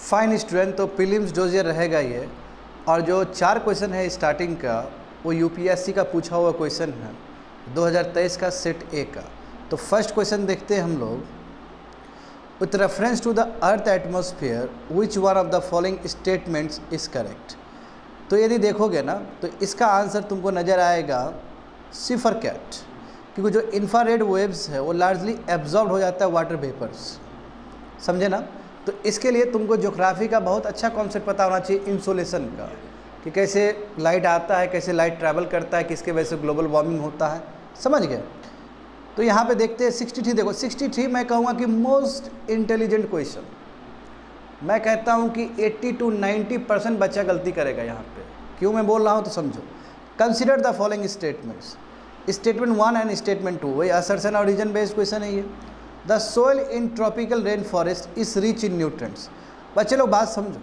Fine student, तो prelims dossier रहेगा ये। और जो 4 क्वेश्चन है स्टार्टिंग का वो यूपीएससी का पूछा हुआ क्वेश्चन है 2023 का सेट ए का। तो फर्स्ट क्वेश्चन देखते हैं हम लोग। With reference to the earth atmosphere which one of the following statements is correct. तो यदि देखोगे ना तो इसका आंसर तुमको नज़र आएगा सिफर कैट, क्योंकि जो इंफ्रारेड वेव्स है वो लार्जली एब्जॉर्ब हो जाता है वाटर वेपर्स, समझे ना। तो इसके लिए तुमको ज्योग्राफी का बहुत अच्छा कॉन्सेप्ट पता होना चाहिए, इंसोलेशन का, कि कैसे लाइट आता है, कैसे लाइट ट्रैवल करता है, किसके वजह से ग्लोबल वार्मिंग होता है, समझ गए। तो यहाँ पे देखते हैं 63। देखो 63 मैं कहूँगा कि मोस्ट इंटेलिजेंट क्वेश्चन। मैं कहता हूँ कि 80 to 90% बच्चा गलती करेगा यहाँ पे। क्यों मैं बोल रहा हूँ तो समझो। Consider the following statements. Statement 1 and statement 2 वही असर्शन और रीजन बेस्ड क्वेश्चन है ये। The soil in tropical rain forest is rich in nutrients. बच्चे लोग बात समझो,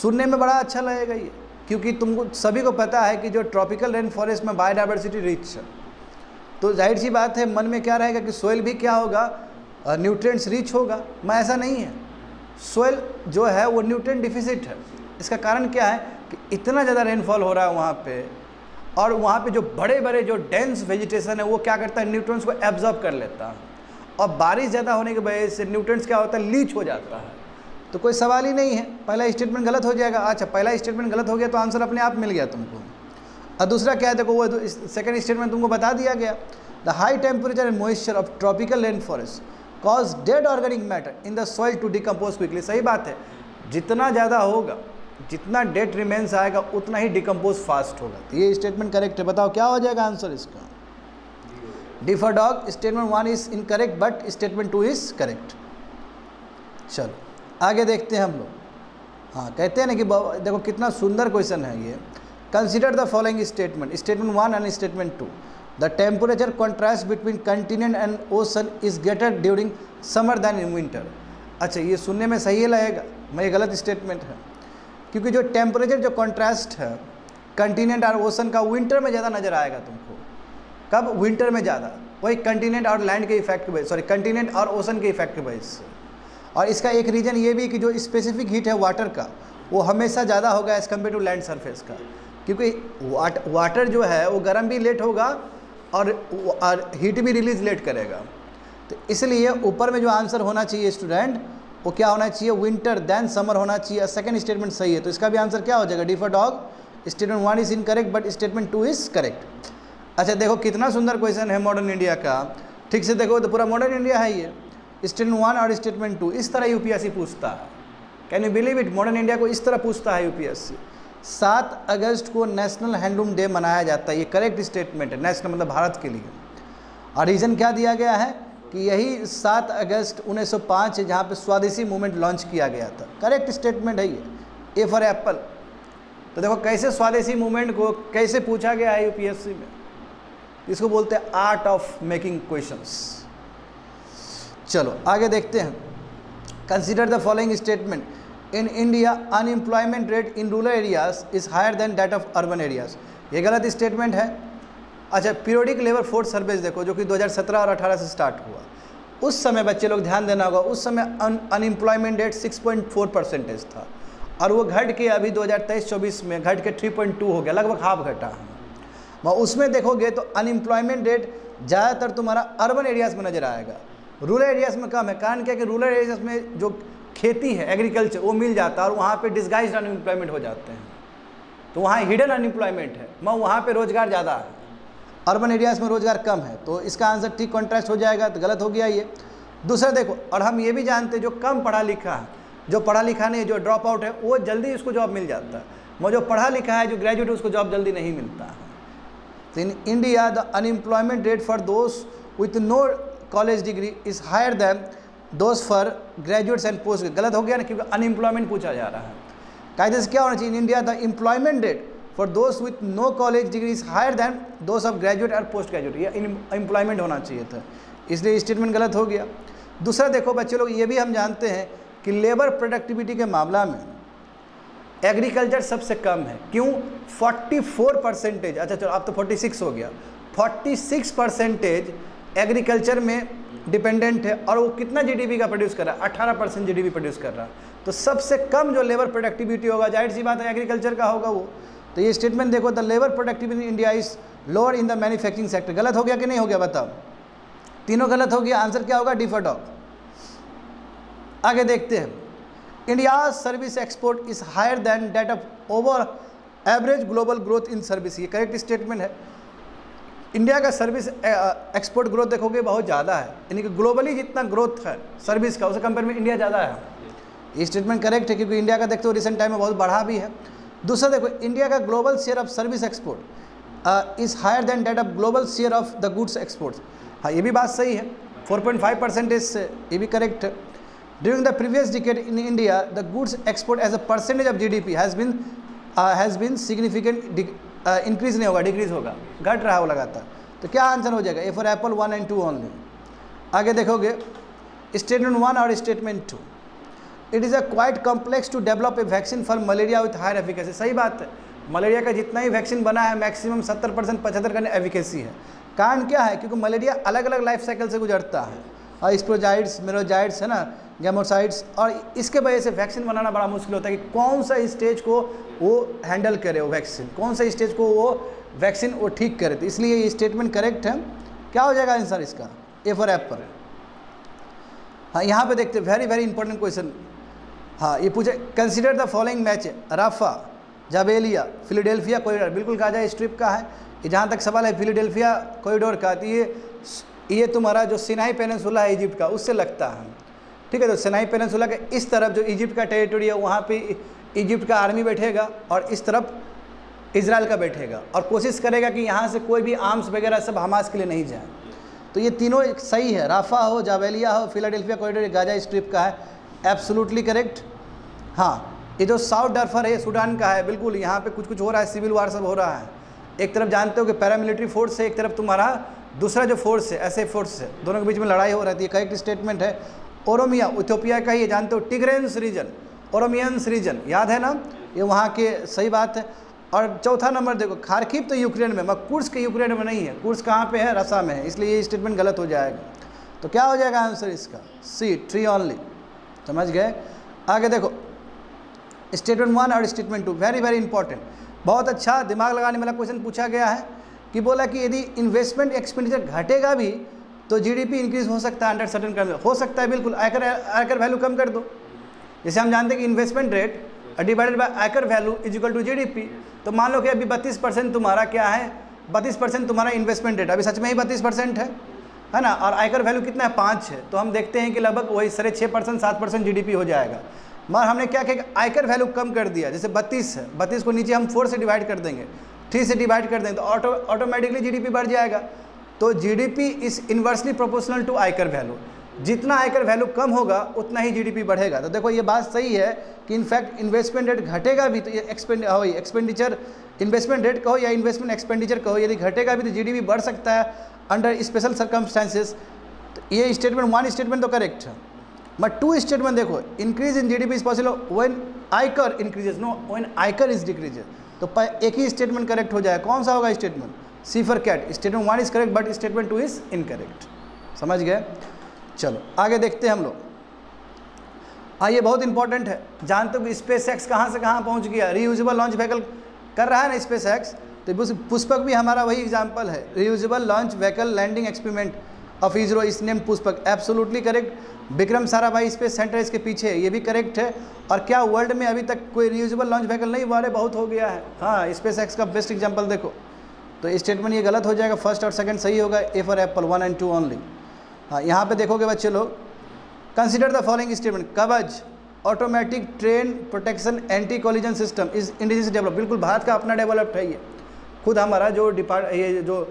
सुनने में बड़ा अच्छा लगेगा ये, क्योंकि तुमको सभी को पता है कि जो ट्रॉपिकल रेन फॉरेस्ट में बायोडाइवर्सिटी रिच है, तो जाहिर सी बात है मन में क्या रहेगा कि सोइल भी क्या होगा, न्यूट्रिएंट्स रिच होगा। मैं ऐसा नहीं है, सोइल जो है वो न्यूट्रिएंट डिफिसिट है। इसका कारण क्या है कि इतना ज़्यादा रेनफॉल हो रहा है वहाँ पे, और वहाँ पे जो बड़े बड़े जो डेंस वेजिटेशन है वो क्या करता है, न्यूट्रिएंट्स को एब्जॉर्ब कर लेता है, और बारिश ज़्यादा होने की वजह से न्यूट्रिएंट्स क्या होता है, लीच हो जाता है। तो कोई सवाल ही नहीं है, पहला स्टेटमेंट गलत हो जाएगा। अच्छा, पहला स्टेटमेंट गलत हो गया तो आंसर अपने आप मिल गया तुमको। और दूसरा क्या है, देखो वो सेकंड स्टेटमेंट तुमको बता दिया गया। The high temperature and moisture of tropical rain forest cause dead organic matter in the soil to decompose quickly. सही बात है, जितना ज़्यादा होगा, जितना डेड रिमेन्स आएगा उतना ही डिकम्पोज फास्ट होगा। तो ये स्टेटमेंट करेक्ट है। बताओ क्या हो जाएगा आंसर इसका। D for dog. Statement 1 is incorrect but statement 2 is correct. चलो आगे देखते हैं हम लोग। हाँ, कहते हैं ना कि देखो कितना सुंदर क्वेश्चन है ये। Consider the following statement. Statement 1 and statement 2। The temperature contrast between continent and ocean is greater during summer than in winter. अच्छा, ये सुनने में सही लगेगा, मैं ये गलत स्टेटमेंट है, क्योंकि जो टेम्परेचर जो कॉन्ट्रास्ट है कंटिनेंट और ओशन का विंटर में ज़्यादा नज़र आएगा तुमको। कब? विंटर में ज़्यादा, वही कंटिनेंट और लैंड के इफेक्ट की वजह, सॉरी कंटिनेंट और ओशन के इफेक्ट की वजह से। और इसका एक रीज़न ये भी कि जो स्पेसिफिक हीट है वाटर का वो हमेशा ज़्यादा होगा as compare to land surface का, क्योंकि वाटर जो है वो गर्म भी लेट होगा और हीट भी रिलीज लेट करेगा। तो इसलिए ऊपर में जो आंसर होना चाहिए स्टूडेंट वो क्या होना चाहिए, विंटर देन समर होना चाहिए। सेकंड स्टेटमेंट सही है, तो इसका भी आंसर क्या हो जाएगा, D for dog. Statement 1 is incorrect but statement 2 is correct. अच्छा देखो कितना सुंदर क्वेश्चन है मॉडर्न इंडिया का। ठीक से देखो तो पूरा मॉडर्न इंडिया है ये। स्टेटमेंट 1 और स्टेटमेंट 2 इस तरह यूपीएससी पूछता है। Can you believe it, modern India को इस तरह पूछता है यूपीएससी। 7 अगस्त को नेशनल हैंडलूम डे मनाया जाता है, ये करेक्ट स्टेटमेंट है। नेशनल मतलब भारत के लिए। और रीज़न क्या दिया गया है कि यही 7 अगस्त 1905 जहाँ पे स्वदेशी मूवमेंट लॉन्च किया गया था। करेक्ट स्टेटमेंट है ये, ए फॉर एप्पल। तो देखो कैसे स्वदेशी मूवमेंट को कैसे पूछा गया है यूपीएससी में। इसको बोलते हैं आर्ट ऑफ मेकिंग क्वेश्चंस। चलो आगे देखते हैं। Consider the following statement. In India unemployment rate in rural areas is higher than that of urban areas. ये गलत स्टेटमेंट है। अच्छा, पीरियोडिक लेबर फोर्स सर्वेज देखो जो कि 2017 और 18 से स्टार्ट हुआ। उस समय बच्चे लोग ध्यान देना होगा, उस समय अनएम्प्लॉयमेंट रेट 6.4% था, और वो घट के अभी 2023-24 में घट के 3.2 हो गया, लगभग हाफ घटा है। उसमें देखोगे तो अनएम्प्लॉयमेंट रेट ज़्यादातर तुम्हारा अर्बन एरियाज़ में नज़र आएगा, रूरल एरियाज़ में कम है। कारण क्या है कि रूरल एरियाज़ में जो खेती है, एग्रीकल्चर, वो मिल जाता है और वहाँ पे डिस्गाइज्ड अनएम्प्लॉयमेंट हो जाते हैं, तो वहाँ हिडन अनएम्प्लॉयमेंट है, वहाँ पे रोज़गार ज़्यादा है। अर्बन एरियाज़ में रोज़गार कम है, तो इसका आंसर ठीक कॉन्ट्रास्ट हो जाएगा, तो गलत हो गया ये। दूसरा देखो, और हम ये भी जानते हैं जो कम पढ़ा लिखा है, जो पढ़ा लिखा नहीं, जो ड्रॉप आउट है, वो जल्दी उसको जॉब मिल जाता है। वो जो पढ़ा लिखा है, जो ग्रेजुएट है, उसको जॉब जल्दी नहीं मिलता है। तो in India the unemployment rate for those with no college degree is higher than those for graduates and post. गलत हो गया ना, क्योंकि अनएम्प्लॉयमेंट पूछा जा रहा है। कायदे से क्या होना चाहिए, in India the employment rate for those with no college degree is higher than those of graduate और पोस्ट ग्रेजुएट। ये एम्प्लॉयमेंट होना चाहिए था, इसलिए स्टेटमेंट गलत हो गया। दूसरा देखो बच्चे लोग, ये भी हम जानते हैं कि लेबर प्रोडक्टिविटी के मामला में एग्रीकल्चर सबसे कम है। क्यों? 44%। अच्छा चलो, अब तो 46 हो गया। 46% एग्रीकल्चर में डिपेंडेंट है, और वो कितना जीडीपी का प्रोड्यूस कर रहा है, 18% जीडीपी प्रोड्यूस कर रहा है। तो सबसे कम जो लेबर प्रोडक्टिविटी होगा, जाहिर सी बात है एग्रीकल्चर का होगा वो। तो ये स्टेटमेंट देखो, the labour productivity in India is lower in the manufacturing sector. गलत हो गया कि नहीं हो गया बताओ? तीनों गलत हो गया। आंसर क्या होगा? D for dog. आगे देखते हैं, India service export is higher than that of over average global growth in service. ये करेक्ट स्टेटमेंट है। इंडिया का सर्विस एक्सपोर्ट ग्रोथ देखोगे बहुत ज़्यादा है, यानी कि ग्लोबली जितना ग्रोथ है सर्विस का, उसे कंपेयर में इंडिया ज़्यादा है। ये स्टेटमेंट करेक्ट है, क्योंकि इंडिया का देखते हो रिसेंट टाइम में बहुत बढ़ा भी है। दूसरा देखो, इंडिया का global share of service export is higher than that of global share of the goods exports. हाँ, ये भी बात सही है, 4.5% ये भी करेक्ट है। During the previous decade in India the goods export as a percentage of GDP has been significant increase नहीं होगा, डिक्रीज होगा, घट रहा हो लगातार। तो क्या आंसर हो जाएगा? A for apple 1 and 2 only. आगे देखोगे स्टेटमेंट 1 और statement 2, it is a quite complex to develop a vaccine for malaria with higher efficacy. सही बात है, मलेरिया का जितना ही वैक्सीन बना है मैक्सिमम 70% 75 का एफिकेसी है। कारण क्या है? क्योंकि मलेरिया अलग अलग लाइफ साइकिल से गुजरता है, और स्पोरोजाइट्स, मेरोजाइट्स है ना, गैमोसाइट्स, और इसके वजह से वैक्सीन बनाना बड़ा मुश्किल होता है कि कौन सा स्टेज को वो हैंडल करे, वो वैक्सीन कौन सा स्टेज को वो वैक्सीन वो ठीक करे। तो इसलिए ये स्टेटमेंट करेक्ट है। क्या हो जाएगा आंसर इसका? ए फॉर एप्पल। हाँ, यहाँ पे देखते, वेरी वेरी इंपॉर्टेंट क्वेश्चन। हाँ, ये पूछे, consider the following match, Rafah, Jabalia, Philadelphia corridor. बिल्कुल गाजा स्ट्रिप का है ये। जहाँ तक सवाल है फिलाडेल्फिया कॉरिडोर का, तो ये तुम्हारा जो सिनाई पेनिनसुला है इजिप्ट का, उससे लगता है। ठीक है, तो सिनाई पेनिनसुला के इस तरफ जो इजिप्ट का टेरिटरी है, वहाँ पे इजिप्ट का आर्मी बैठेगा और इस तरफ इजराइल का बैठेगा, और कोशिश करेगा कि यहाँ से कोई भी आर्म्स वगैरह सब हमास के लिए नहीं जाए। तो ये तीनों सही है, राफा हो, जाबेलिया हो, फिलाडेल्फिया कॉरिडोर गाजा स्ट्रिप का है, एब्सोल्युटली करेक्ट। हाँ, ये जो साउथ डार्फर है सूडान का है, बिल्कुल यहाँ पे कुछ कुछ हो रहा है, सिविल वार सब हो रहा है। एक तरफ जानते हो कि पैरामिलिट्री फोर्स है, एक तरफ तुम्हारा दूसरा जो फोर्स है एसएफ फोर्स है, दोनों के बीच में लड़ाई हो रही है। करेक्ट स्टेटमेंट है। ओरोमिया इथियोपिया का ही है, जानते हो, टिग्रेन्स रीजन, ओरोमियंस रीजन, याद है ना, ये वहाँ के, सही बात है। और चौथा नंबर देखो, खार्किव तो यूक्रेन में, मगर कुर्स्क यूक्रेन में नहीं है, कुर्स्क कहाँ पे है? रसा में है, इसलिए ये स्टेटमेंट गलत हो जाएगा। तो क्या हो जाएगा आंसर इसका? सी, 3 ओनली। समझ गए? आगे देखो स्टेटमेंट 1 और स्टेटमेंट 2, वेरी वेरी इंपॉर्टेंट, बहुत अच्छा दिमाग लगाने वाला क्वेश्चन पूछा गया है। कि बोला कि यदि इन्वेस्टमेंट एक्सपेंडिचर घटेगा भी तो जीडीपी इंक्रीज हो सकता है, अंडर सर्टेन कंडीशन हो सकता है, बिल्कुल। आयकर वैल्यू कम कर दो, जैसे हम जानते हैं कि investment rate divided by ICOR value is equal to GDP. तो मान लो कि अभी 32% तुम्हारा क्या है, 32% तुम्हारा इन्वेस्टमेंट रेट, अभी सच में ही 32% है ना, और आयकर वैल्यू कितना है? 5 है। तो हम देखते हैं कि लगभग वही 6.5% 7% जीडीपी हो जाएगा। मगर हमने क्या किया, आयकर वैल्यू कम कर दिया। जैसे 32 है, 32 को नीचे हम 4 से डिवाइड कर देंगे, 3 से डिवाइड कर देंगे, तो ऑटोमेटिकली जीडीपी बढ़ जाएगा। तो GDP is inversely proportional to ICOR value. जितना आयकर वैल्यू कम होगा उतना ही जीडीपी बढ़ेगा। तो देखो ये बात सही है कि इनफैक्ट इन्वेस्टमेंट रेट घटेगा भी तो ये एक्सपेंडिचर, इन्वेस्टमेंट रेट कहो या इन्वेस्टमेंट एक्सपेंडिचर कहो, यदि घटेगा भी तो जीडीपी बढ़ सकता है अंडर स्पेशल सर्कमस्टांसेस। तो ये स्टेटमेंट 1 स्टेटमेंट तो करेक्ट है। बट 2 स्टेटमेंट देखो, increase in GDP is possible when आयकर इंक्रीजेस, नो व्हेन आयकर इज डिक्रीजेस। तो एक ही स्टेटमेंट करेक्ट हो जाएगा। कौन सा होगा statement? C for cat. Statement 1 is correct but statement 2 is incorrect. समझ गए? चलो आगे देखते हैं हम लोग। ये बहुत इंपॉर्टेंट है। जानते हो कि स्पेस एक्स कहाँ से कहाँ पहुँच गया? रीयूजेबल लॉन्च व्हीकल कर रहा है ना स्पेस एक्स, तो पुष्पक भी हमारा वही एग्जाम्पल है। Reusable launch vehicle landing experiment of ISRO is name Pushpak, absolutely correct. Vikram Sarabhai space centre इसके पीछे है, ये भी करेक्ट है। और क्या वर्ल्ड में अभी तक कोई रीयूजेबल लॉन्च व्हीकल नहीं हुआ है? बहुत हो गया है। हाँ, स्पेस एक्स का बेस्ट एग्जाम्पल देखो। तो स्टेटमेंट ये गलत हो जाएगा, फर्स्ट और सेकंड सही होगा। ए फॉर एप्पल 1 and 2 ओनली। हाँ, यहाँ पे देखोगे बच्चे लोग, कंसिडर द फॉलोइंग स्टेटमेंट। कवच automatic train protection anti collision system is indigenous develop. बिल्कुल भारत का अपना डेवलप्ड है ये। खुद हमारा जो ये जो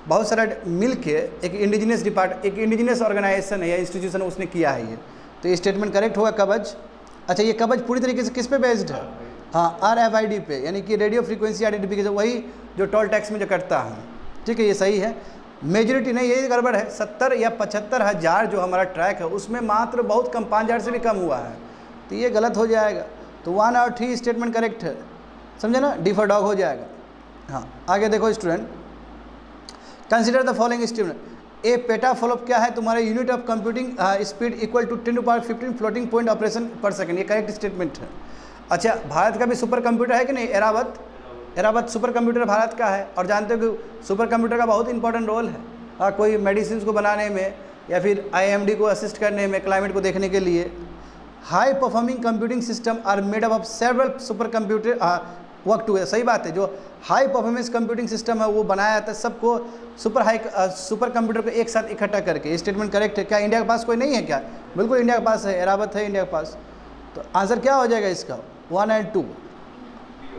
बहुत सारा मिल के एक इंडिजिनस ऑर्गेनाइजेशन है या इंस्टीट्यूशन उसने किया है ये। तो ये स्टेटमेंट करेक्ट होगा, कवच। अच्छा, ये कवच पूरी तरीके से किस पे बेस्ड है? हाँ, RFID पे, यानी कि रेडियो फ्रीक्वेंसी आइडेंटिफिकेशन, वही जो टोल टैक्स में जो करता है। ठीक है, ये सही है। मेजोरिटी नहीं, ये गड़बड़ है। 70 या 75 हज़ार जो हमारा ट्रैक है उसमें मात्र बहुत कम, 5,000 से भी कम हुआ है। तो ये गलत हो जाएगा। तो 1 और 3 स्टेटमेंट करेक्ट है, समझे ना? डी फॉर डॉग हो जाएगा। हाँ, आगे देखो student, consider the following statement. A petaflop क्या है तुम्हारा? Unit of computing speed equal to 10⁻15 floating point operation per second. ये करेक्ट स्टेटमेंट है। अच्छा, भारत का भी सुपर कंप्यूटर है कि नहीं? एरावत सुपर कंप्यूटर भारत का है, और जानते हो कि सुपर कंप्यूटर का बहुत इंपॉर्टेंट रोल है कोई मेडिसिन को बनाने में या फिर IMD को असिस्ट करने में, क्लाइमेट को देखने के लिए। High performing computing system are made up of several super computer work together. सही बात है, जो हाई परफॉर्मेंस कंप्यूटिंग सिस्टम है वो बनाया जाता है सबको सुपर कंप्यूटर को एक साथ इकट्ठा करके। ये स्टेटमेंट करेक्ट है। क्या इंडिया के पास कोई नहीं है क्या? बिल्कुल इंडिया के पास है, एरावत है इंडिया के पास। तो आंसर क्या हो जाएगा इसका? 1 and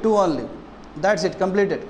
2 only, that's it, completed.